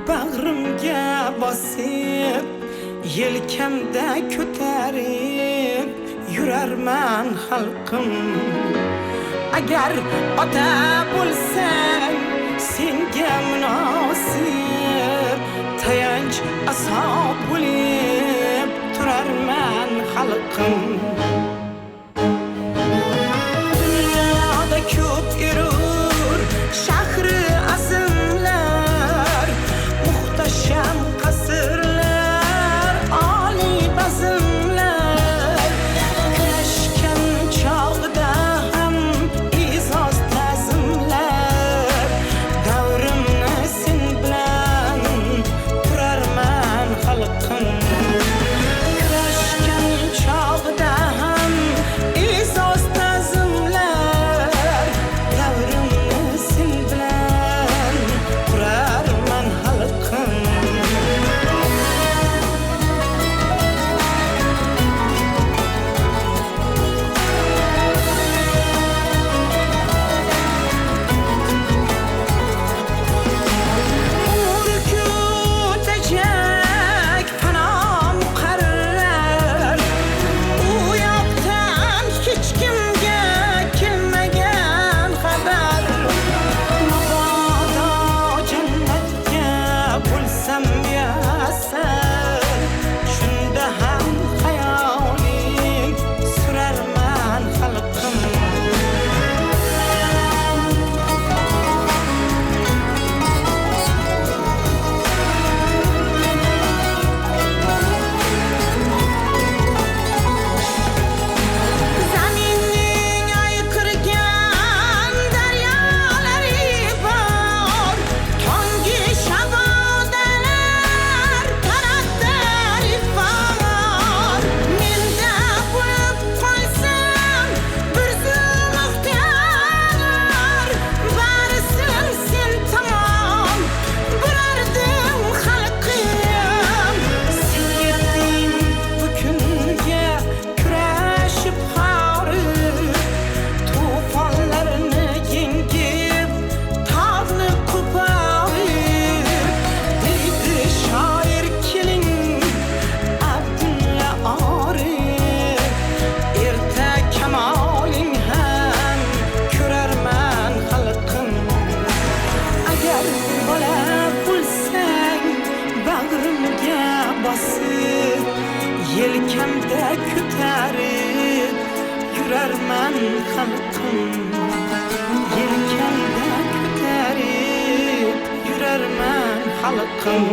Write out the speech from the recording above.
bag'rimga bosib, yelkamda ko'tarib yurarman xalqim. Agar ota bo'lsang, senga munosib tayanch asob bo'lib turarman xalqim. Dunyoda ko'p yurur shahri azimlar, muhtasham qasrlar, oliy bazmlar. Kurashgan chog'da ham izoz ta'zimlar, davrimni sen bilan turarman xalqim. Kurashgan chog'da ham izoz ta'zimlar, davrimni sen bilan turarman xalqim. Urkutacak fana muqarrar, u yoqdan hech kimga kelmagan xabar. Mabodo jannatga bo'lsam muyassar, shunda ham hayoling surarman xalqim. Zaminning ayqirgan daryolari bor, tongi shabodalar tarafdori bor. Menda bo'lib qolsam bir zum ixtiyor, barisin sen tomon borardim xalqim. Sen yetding bu kunga kurashib horib, to'fonlarni yengib tog'ni ko'parib. Deydi shoir keling Abdulla Orif, erta kamoling ham ko'rarman xalqim. Agar bola bo'lsang, bag'rimga bosib, yelkamda ko'tarib yurarman xalqim. Yelkamda ko'tarib yurarman xalqim.